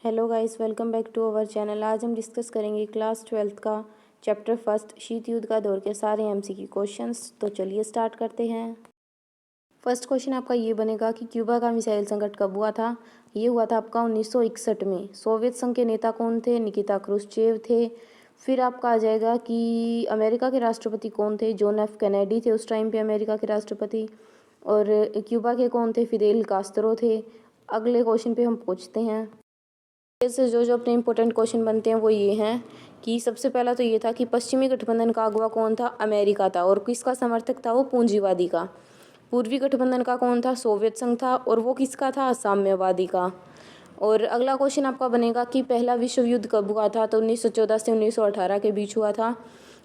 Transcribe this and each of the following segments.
Hello guys, welcome back to our channel. आज हम discuss करेंगे क्लास 12th का चैप्टर फर्स्ट शीत युद्ध का दौर के सारे एमसीक्यू क्वेश्चंस। तो चलिए स्टार्ट करते हैं। फर्स्ट क्वेश्चन आपका ये बनेगा कि क्यूबा का मिसाइल संकट कब हुआ था। ये हुआ था आपका 1961 में। सोवियत संघ के नेता कौन थे? निकिता क्रुश्चेव थे। फिर आपका आ जाएगा कि अमेरिका के राष्ट्रपति कौन थे? जॉन एफ कैनेडी थे उस टाइम पे अमेरिका के राष्ट्रपति। और क्यूबा के कौन थे? फिदेल कास्त्रो थे। अगले क्वेश्चन पे हम पहुँचते हैं। से जो अपने इंपॉर्टेंट क्वेश्चन बनते हैं वो ये हैं कि सबसे पहला तो ये था कि पश्चिमी गठबंधन का अगुवा कौन था? अमेरिका था। और किसका समर्थक था? वो पूंजीवादी का। पूर्वी गठबंधन का कौन था? सोवियत संघ था। और वो किसका था? साम्यवादी का। और अगला क्वेश्चन आपका बनेगा कि पहला विश्व युद्ध कब हुआ था? तो 1914 से 1918 के बीच हुआ था।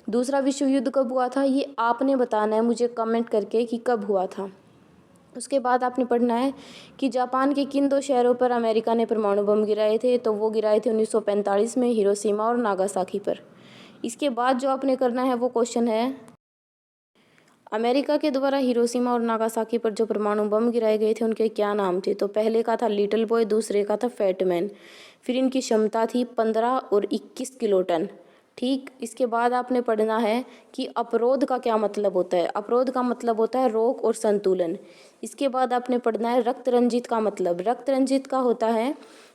दूसरा विश्व युद्ध कब हुआ था? ये आपने बताना है मुझे कमेंट करके कि कब हुआ था। उसके बाद आपने पढ़ना है कि जापान के किन दो शहरों पर अमेरिका ने परमाणु बम गिराए थे? तो वो गिराए थे 1945 में हिरोशिमा और नागासाकी पर। इसके बाद जो आपने करना है वो क्वेश्चन है अमेरिका के द्वारा हिरोशिमा और नागासाकी पर जो परमाणु बम गिराए गए थे उनके क्या नाम थे? तो पहले का था लिटिल बॉय, दूसरे का था फैट मैन। फिर इनकी क्षमता थी 15 और 21 किलोटन। ठीक। इसके बाद आपने पढ़ना है कि अपरोध का क्या मतलब होता है। अपरोध का मतलब होता है रोक और संतुलन। इसके बाद आपने पढ़ना है रक्त रंजित का मतलब। रक्त रंजित का होता है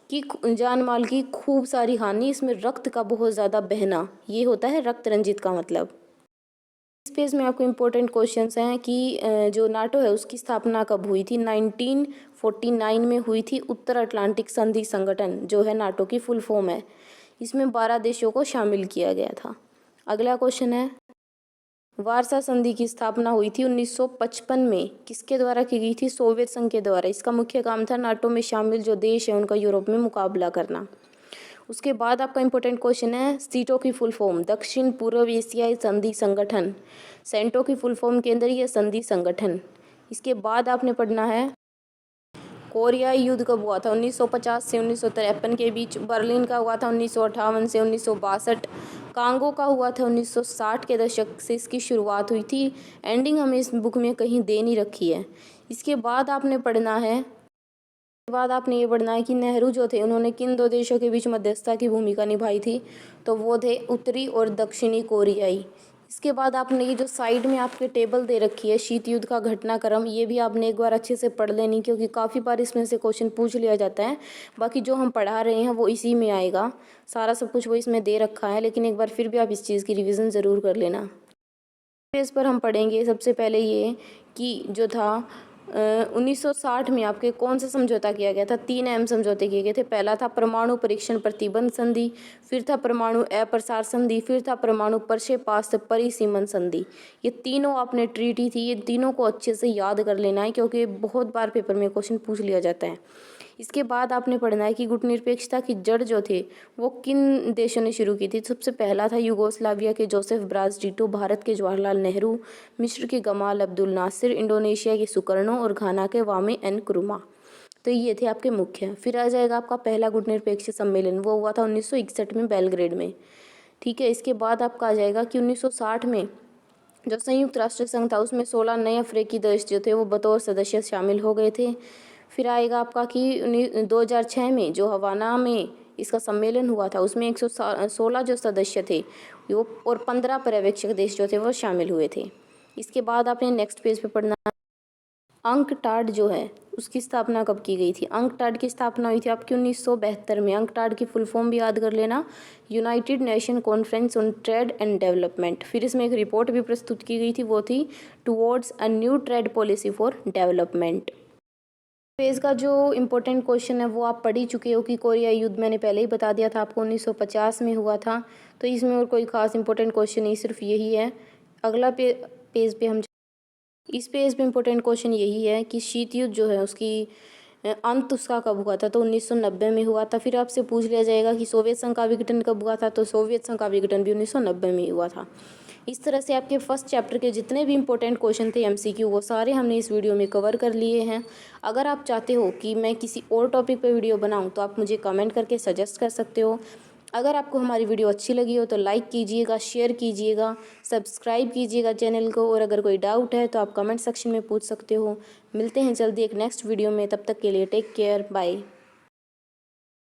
कि जान माल की खूब सारी हानि, इसमें रक्त का बहुत ज़्यादा बहना, ये होता है रक्त रंजित का मतलब। इस पेज में आपको इम्पोर्टेंट क्वेश्चंस हैं कि जो नाटो है उसकी स्थापना कब हुई थी? 1949 में हुई थी। उत्तर अटलांटिक संधि संगठन जो है नाटो की फुल फॉर्म है। इसमें 12 देशों को शामिल किया गया था। अगला क्वेश्चन है वार्सा संधि की स्थापना हुई थी 1955 में। किसके द्वारा की गई थी? सोवियत संघ के द्वारा। इसका मुख्य काम था नाटो में शामिल जो देश है उनका यूरोप में मुकाबला करना। उसके बाद आपका इंपॉर्टेंट क्वेश्चन है सीटो की फुल फॉर्म। दक्षिण पूर्व एशियाई संधि संगठन, सेंटो की फुल फॉर्म केंद्रीय संधि संगठन। इसके बाद आपने पढ़ना है कोरियाई युद्ध कब हुआ था? 1950 से 1953 के बीच। बर्लिन का हुआ था 1958 से 1962। कांगो का हुआ था 1960 के दशक से इसकी शुरुआत हुई थी। एंडिंग हमें इस बुक में कहीं दे नहीं रखी है। इसके बाद आपने पढ़ना है ये पढ़ना है कि नेहरू जो थे उन्होंने किन दो देशों के बीच मध्यस्थता की भूमिका निभाई थी? तो वो थे उत्तरी और दक्षिणी कोरियाई। इसके बाद आपने ये जो साइड में आपके टेबल दे रखी है शीत युद्ध का घटनाक्रम, ये भी आपने एक बार अच्छे से पढ़ लेनी, क्योंकि काफ़ी बार इसमें से क्वेश्चन पूछ लिया जाता है। बाकी जो हम पढ़ा रहे हैं वो इसी में आएगा, सारा सब कुछ वो इसमें दे रखा है, लेकिन एक बार फिर भी आप इस चीज़ की रिविज़न ज़रूर कर लेना। पेज पर हम पढ़ेंगे सबसे पहले ये कि जो था 1960 में आपके कौन सा समझौता किया गया था? 3 अहम समझौते किए गए थे। पहला था परमाणु परीक्षण प्रतिबंध संधि, फिर था परमाणु अप्रसार संधि, फिर था परमाणु प्रक्षेपास्त्र परिसीमन संधि। ये तीनों आपने ट्रीटी थी, ये तीनों को अच्छे से याद कर लेना है, क्योंकि बहुत बार पेपर में क्वेश्चन पूछ लिया जाता है। इसके बाद आपने पढ़ना है कि गुटनिरपेक्षता की जड़ जो थे वो किन देशों ने शुरू की थी। सबसे पहला था यूगोस्लाविया के जोसेफ ब्राज टिटो, भारत के जवाहरलाल नेहरू, मिस्र के गमाल अब्दुल नासिर, इंडोनेशिया के सुकर्णो और घाना के वामे एन क्रुमा। तो ये थे आपके मुख्य। फिर आ जाएगा आपका पहला गुटनिरपेक्ष सम्मेलन, वो हुआ था 1961 में बेलग्रेड में। ठीक है। इसके बाद आपका आ जाएगा कि 1960 में जो संयुक्त राष्ट्र संघ था उसमें 16 नए अफ्रीकी देश जो थे वो बतौर सदस्य शामिल हो गए थे। फिर आएगा आपका कि 2006 में जो हवाना में इसका सम्मेलन हुआ था उसमें 116 जो सदस्य थे वो और 15 पर्यवेक्षक देश जो थे वो शामिल हुए थे। इसके बाद आपने नेक्स्ट पेज पे पढ़ना अंकटाड जो है उसकी स्थापना कब की गई थी? अंकटाड की स्थापना हुई थी आपकी 1972 में। अंकटाड की फुल फॉर्म भी याद कर लेना, United nation conference on trade and development. फिर इसमें एक रिपोर्ट भी प्रस्तुत की गई थी, वो थी towards a new trade policy for development. Page का जो इम्पोर्टेंट क्वेश्चन है वो आप पढ़ ही चुके हो कि कोरिया युद्ध मैंने पहले ही बता दिया था आपको 1950 में हुआ था, तो इसमें और कोई खास इंपॉर्टेंट क्वेश्चन नहीं, सिर्फ यही है। अगला पेज पे हम इस पेज पे इम्पोर्टेंट क्वेश्चन यही है कि शीत युद्ध जो है उसकी अंत उसका कब हुआ था? तो 1990 में हुआ था। फिर आपसे पूछ लिया जाएगा कि सोवियत संघ का विघटन कब हुआ था? तो सोवियत संघ का विघटन भी 1990 में हुआ था। इस तरह से आपके फर्स्ट चैप्टर के जितने भी इंपॉर्टेंट क्वेश्चन थे एमसीक्यू वो सारे हमने इस वीडियो में कवर कर लिए हैं। अगर आप चाहते हो कि मैं किसी और टॉपिक पे वीडियो बनाऊं तो आप मुझे कमेंट करके सजेस्ट कर सकते हो। अगर आपको हमारी वीडियो अच्छी लगी हो तो लाइक कीजिएगा, शेयर कीजिएगा, सब्सक्राइब कीजिएगा चैनल को, और अगर कोई डाउट है तो आप कमेंट सेक्शन में पूछ सकते हो। मिलते हैं जल्दी एक नेक्स्ट वीडियो में, तब तक के लिए टेक केयर, बाय।